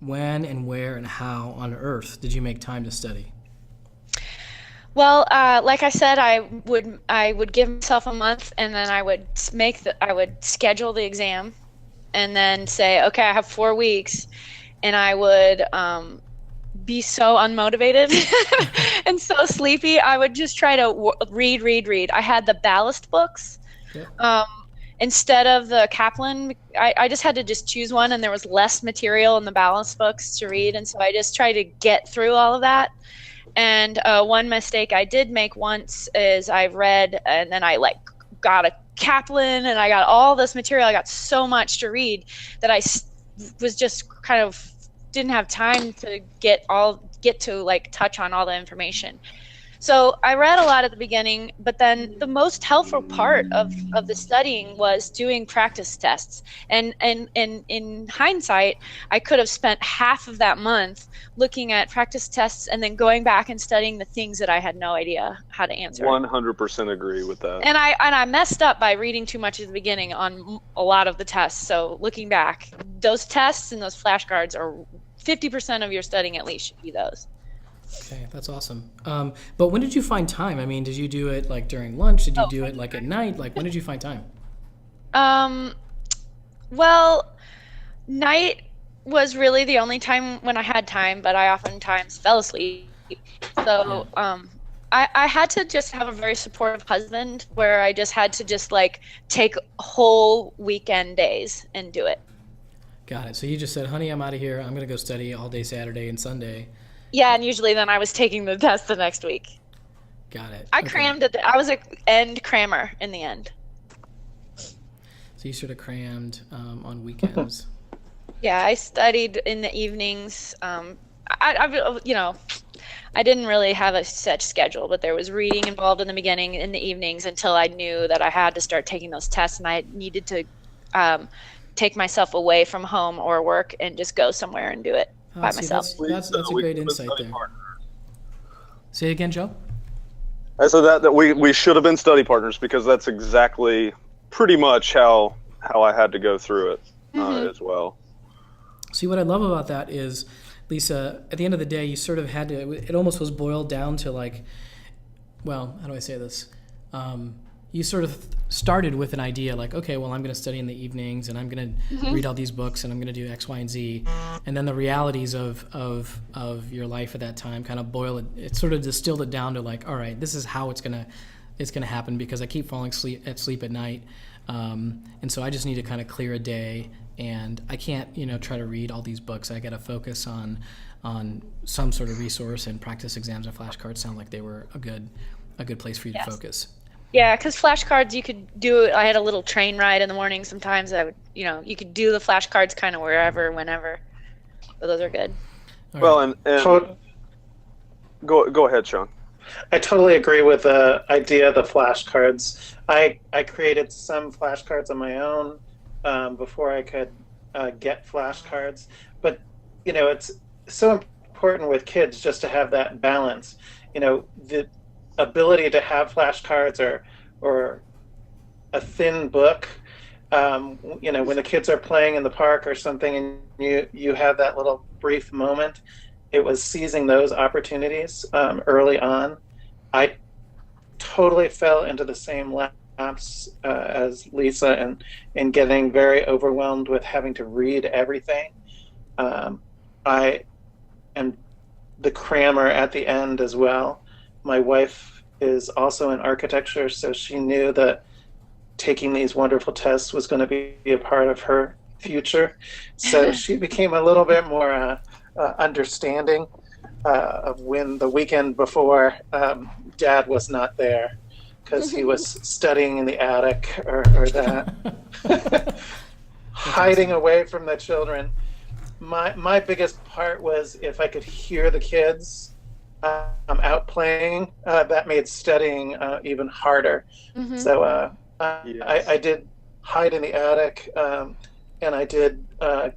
when and where and how on earth did you make time to study? Well, like I said, I would give myself a month, and then I would schedule the exam, and then say, okay, I have 4 weeks, and I would be so unmotivated and so sleepy. I would just try to read, read, read. I had the ballast books. Yep. Um, Instead of the Kaplan, I just had to just choose one, and there was less material in the ballast books to read, and so I just tried to get through all of that. And one mistake I did make once is I read and then I like got a Kaplan and I got all this material. I got so much to read that was just kind of didn't have time to get to like touch on all the information. So I read a lot at the beginning, but then the most helpful part of the studying was doing practice tests. And in hindsight, I could have spent half of that month looking at practice tests and then going back and studying the things that I had no idea how to answer. 100% agree with that. And I messed up by reading too much at the beginning on a lot of the tests. So looking back, those tests and those flashcards are 50% of your studying at least should be those. Okay, that's awesome. But when did you find time? I mean, did you do it like during lunch? Did you do it like at night? Like when did you find time? Um, well, night was really the only time when I had time, but I oftentimes fell asleep. Yeah. So, I had to just have a very supportive husband where I just had to just like take whole weekend days and do it. Got it. So you just said, honey, I'm out of here. I'm going to go study all day Saturday and Sunday. Yeah, and usually then I was taking the test the next week. Got it. I Okay. crammed it. I was a end crammer in the end. So you sort of crammed on weekends. Yeah, I studied in the evenings. I didn't really have a set schedule, but there was reading involved in the beginning, in the evenings, until I knew that I had to start taking those tests, and I needed to take myself away from home or work and just go somewhere and do it by See, myself. that's a We great should have been insight study there. partners. Say it again, Joe. I said that we should have been study partners because that's exactly pretty much how I had to go through it as well. See, what I love about that is, Lisa, at the end of the day, you sort of had to, it almost was boiled down to like, well, how do I say this? You sort of started with an idea like, okay, well, I'm going to study in the evenings and I'm going to read all these books and I'm going to do X, Y, and Z. And then the realities of your life at that time kind of boil it. It sort of distilled it down to like, all right, this is how it's going to happen because I keep falling asleep at night. And so I just need to kind of clear a day and I can't, try to read all these books. I got to focus on some sort of resource, and practice exams and flashcards sound like they were a good place for you to Yes. focus. Yeah, because flashcards you could do. I had a little train ride in the morning. Sometimes I would, you could do the flashcards kind of wherever, whenever. So those are good. All right. Well, and To- go ahead, Sean. I totally agree with the idea of the flashcards. I created some flashcards on my own before I could get flashcards. But, it's so important with kids just to have that balance. The ability to have flashcards or a thin book. When the kids are playing in the park or something, and you have that little brief moment, it was seizing those opportunities early on. I totally fell into the same laps as Lisa and getting very overwhelmed with having to read everything. I am the crammer at the end as well. My wife is also in architecture, so she knew that taking these wonderful tests was going to be a part of her future. So she became a little bit more understanding of when the weekend before Dad was not there because he was studying in the attic or that, hiding away from the children. My biggest part was if I could hear the kids out playing, that made studying even harder. So I did hide in the attic, and I did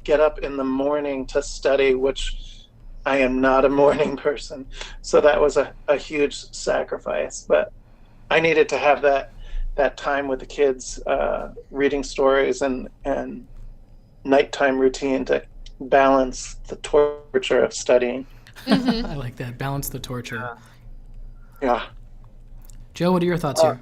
get up in the morning to study, which I am not a morning person. So that was a huge sacrifice. But I needed to have that time with the kids, reading stories and nighttime routine to balance the torture of studying. I like that. Balance the torture. Yeah. Joe, what are your thoughts here?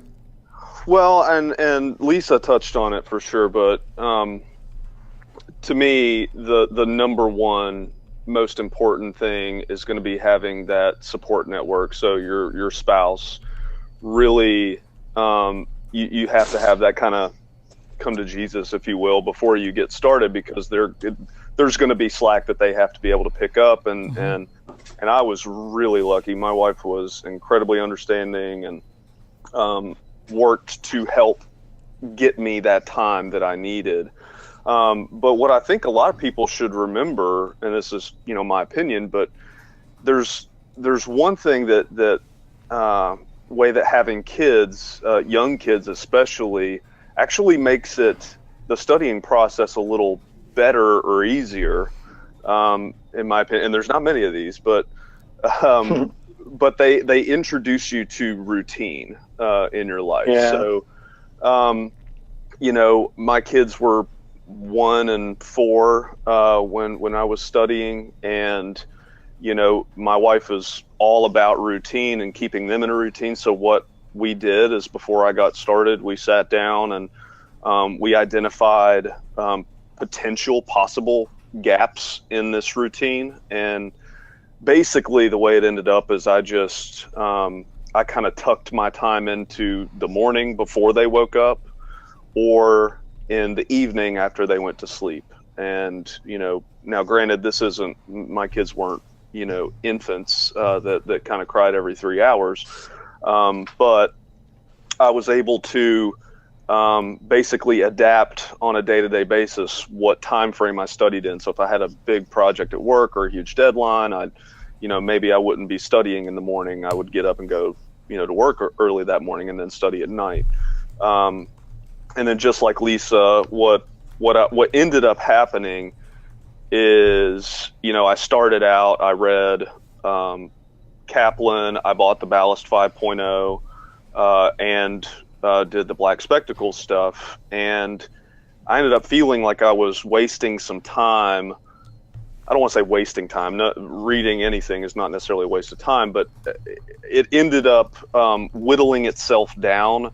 Well, and Lisa touched on it for sure, but to me, the number one most important thing is going to be having that support network. So your spouse really, you have to have that kind of come to Jesus, if you will, before you get started, because there's going to be slack that they have to be able to pick up, and I was really lucky. My wife was incredibly understanding and worked to help get me that time that I needed. But what I think a lot of people should remember, and this is, my opinion, but there's one thing that way that having kids, young kids especially, actually makes the studying process a little better or easier, in my opinion. And there's not many of these, but they introduce you to routine in your life. Yeah. So, my kids were 1 and 4 when I was studying, and my wife is all about routine and keeping them in a routine. So what we did is, before I got started, we sat down and we identified potential possible gaps in this routine. And basically the way it ended up is I kind of tucked my time into the morning before they woke up, or in the evening after they went to sleep. And, now granted, my kids weren't, infants that kind of cried every 3 hours. But I was able to basically adapt on a day-to-day basis what time frame I studied in. So if I had a big project at work or a huge deadline, maybe I wouldn't be studying in the morning. I would get up and go, to work early that morning and then study at night. And then, just like Lisa, what ended up happening is, I started out, I read Kaplan, I bought the Ballast 5.0, and did the Black Spectacles stuff. And I ended up feeling like I was wasting some time. I don't want to say wasting time. Reading anything is not necessarily a waste of time, but it ended up whittling itself down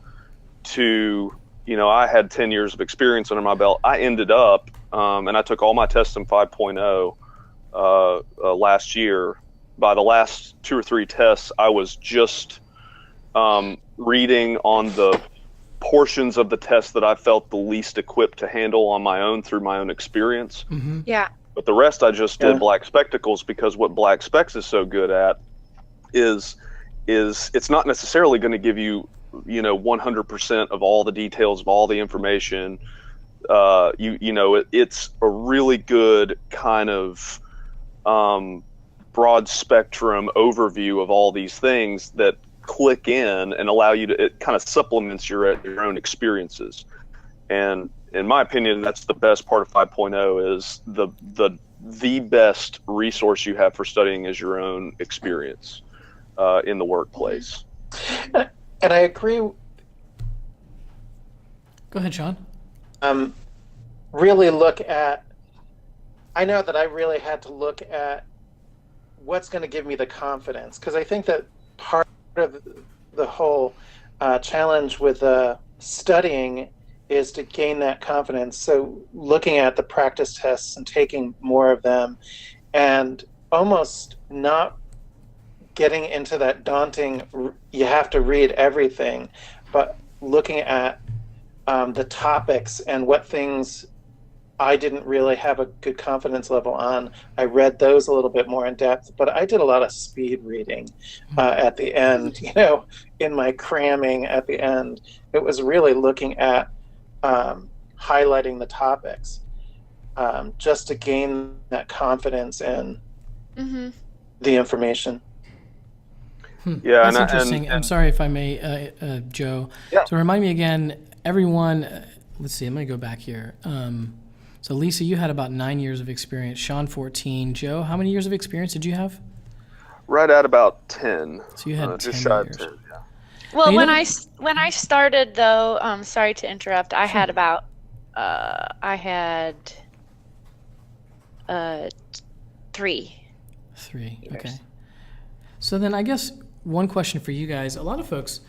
to, I had 10 years of experience under my belt. I ended up, and I took all my tests in 5.0 last year. By the last 2 or 3 tests, I was just reading on the portions of the test that I felt the least equipped to handle on my own through my own experience. Mm-hmm. Yeah. But the rest I just did Black Spectacles, because what Black Specs is so good at is it's not necessarily going to give you 100% of all the details of all the information. It's a really good kind of broad spectrum overview of all these things that click in and allow you to, it kind of supplements your own experiences. And in my opinion, that's the best part of 5.0, is the best resource you have for studying is your own experience in the workplace. And I agree. Go ahead, Sean. Really look at, I know that I really had to look at what's going to give me the confidence, because I think that part of the whole challenge with studying is to gain that confidence. So looking at the practice tests and taking more of them, and almost not getting into that daunting, you have to read everything, but looking at the topics and what things I didn't really have a good confidence level on. I read those a little bit more in depth, but I did a lot of speed reading at the end, in my cramming at the end. It was really looking at highlighting the topics just to gain that confidence in the information. Yeah, that's interesting. I'm sorry if I may, Joe. Yeah. So remind me again, everyone. Let's see. I'm going to go back here. So Lisa, you had about 9 years of experience. Sean, 14. Joe, how many years of experience did you have? Right at about 10. So you had 10 just shy of years. 10. Yeah. Well, You when know- I started though, sorry to interrupt. I had about I had 3 3. years. Okay. So then I guess one question for you guys, a lot of folks,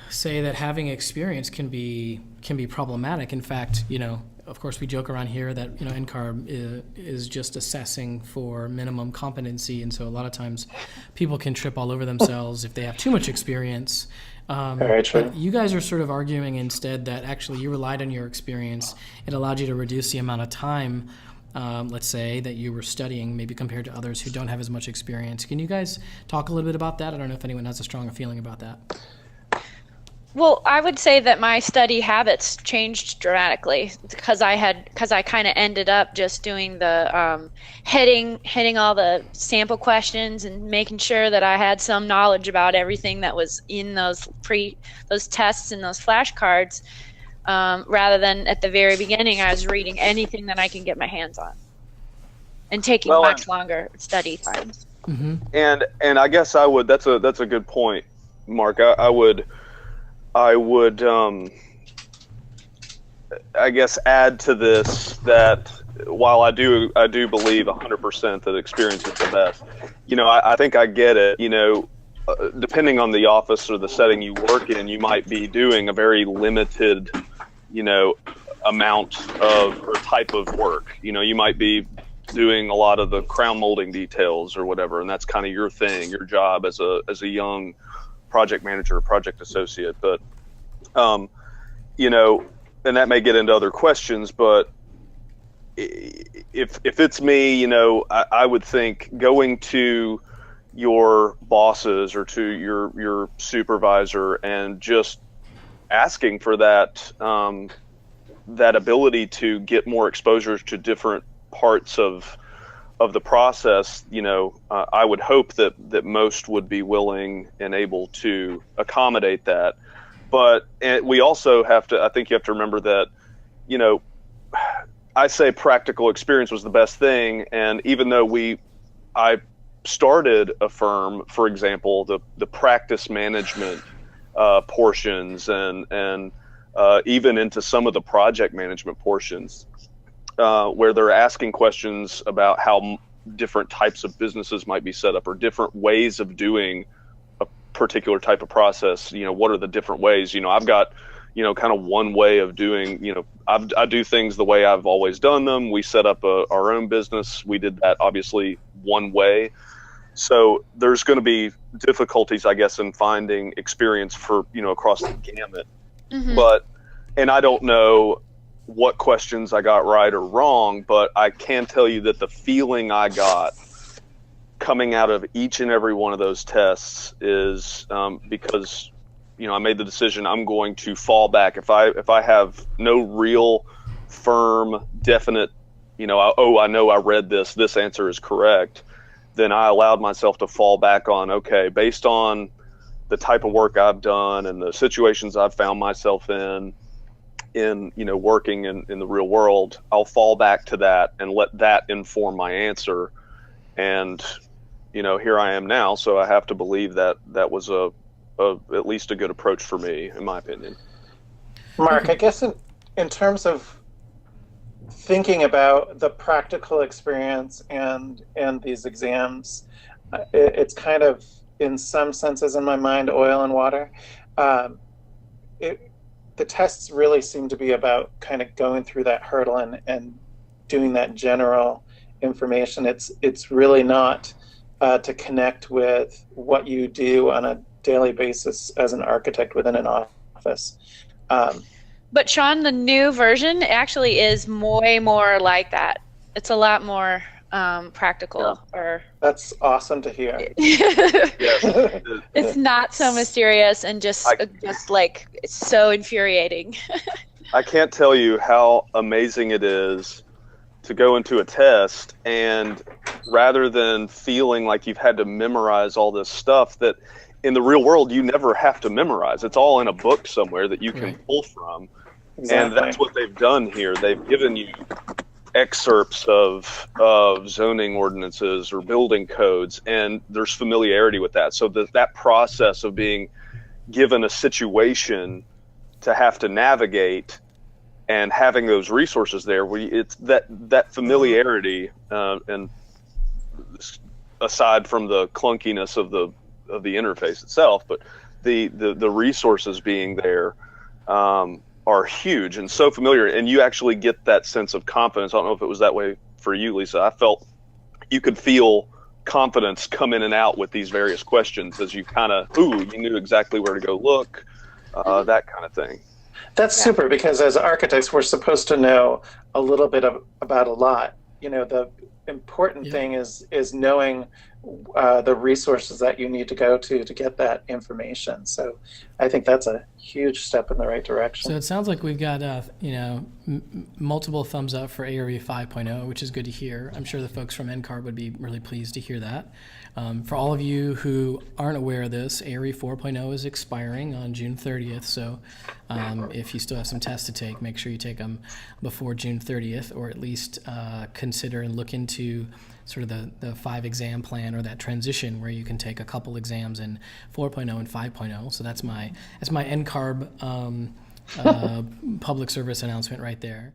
say that having experience can be problematic. In fact, of course we joke around here that, NCARB is just assessing for minimum competency. And so a lot of times people can trip all over themselves if they have too much experience. Very true. But you guys are sort of arguing instead that actually you relied on your experience. It allowed you to reduce the amount of time, let's say, that you were studying, maybe compared to others who don't have as much experience. Can you guys talk a little bit about that? I don't know if anyone has a stronger feeling about that. Well, I would say that my study habits changed dramatically because I kind of ended up just doing the hitting all the sample questions and making sure that I had some knowledge about everything that was in those tests and those flashcards, rather than at the very beginning I was reading anything that I can get my hands on and taking much longer study times. Mm-hmm. And I guess I would. That's a good point, Mark. I would I guess add to this that while I do believe 100% that experience is the best, I think I get it. Depending on the office or the setting you work in, you might be doing a very limited, amount of or type of work. You might be doing a lot of the crown molding details or whatever, and that's kind of your thing, your job as a young project manager or project associate. But and that may get into other questions, but if it's me, I would think going to your bosses or to your supervisor and just asking for that that ability to get more exposure to different parts of the process, I would hope that most would be willing and able to accommodate that. But we also I think you have to remember that, I say practical experience was the best thing. And even though I started a firm, for example, the practice management portions and even into some of the project management portions, where they're asking questions about how different types of businesses might be set up or different ways of doing a particular type of process. What are the different ways? I've got, kind of one way of doing, I do things the way I've always done them. We set up our own business. We did that obviously one way. So there's going to be difficulties, I guess, in finding experience for, across the gamut. Mm-hmm. And I don't know what questions I got right or wrong, but I can tell you that the feeling I got coming out of each and every one of those tests is because, I made the decision I'm going to fall back. If I have no real firm, definite, I know I read this answer is correct, then I allowed myself to fall back on, okay, based on the type of work I've done and the situations I've found myself in working in the real world, I'll fall back to that and let that inform my answer. And, here I am now. So I have to believe that was at least a good approach for me, in my opinion. Mark, I guess in terms of thinking about the practical experience and these exams, it's kind of, in some senses in my mind, oil and water. The tests really seem to be about kind of going through that hurdle and doing that general information. It's really not to connect with what you do on a daily basis as an architect within an office. But Sean, the new version actually is way more like that. It's a lot more practical. Yeah. That's awesome to hear. Yes. It's not so mysterious and just like it's so infuriating. I can't tell you how amazing it is to go into a test and rather than feeling like you've had to memorize all this stuff that in the real world you never have to memorize. It's all in a book somewhere that you can pull from. Exactly. And that's what they've done here. They've given you excerpts of zoning ordinances or building codes, and there's familiarity with that. So that process of being given a situation to have to navigate and having those resources there, it's that familiarity, and aside from the clunkiness of the interface itself, but the resources being there are huge and so familiar, and you actually get that sense of confidence. I don't know if it was that way for you, Lisa. I felt you could feel confidence come in and out with these various questions as you you knew exactly where to go look, that kind of thing. That's super, because as architects, we're supposed to know a little bit about a lot. The important thing is knowing the resources that you need to go to get that information. So I think that's a huge step in the right direction. So it sounds like we've got multiple thumbs up for ARE 5.0, which is good to hear. I'm sure the folks from NCARB would be really pleased to hear that. For all of you who aren't aware of this, ARE 4.0 is expiring on June 30th. So if you still have some tests to take, make sure you take them before June 30th, or at least consider and look into sort of the 5 exam plan, or that transition where you can take a couple exams in 4.0 and 5.0. So that's my NCARB public service announcement right there.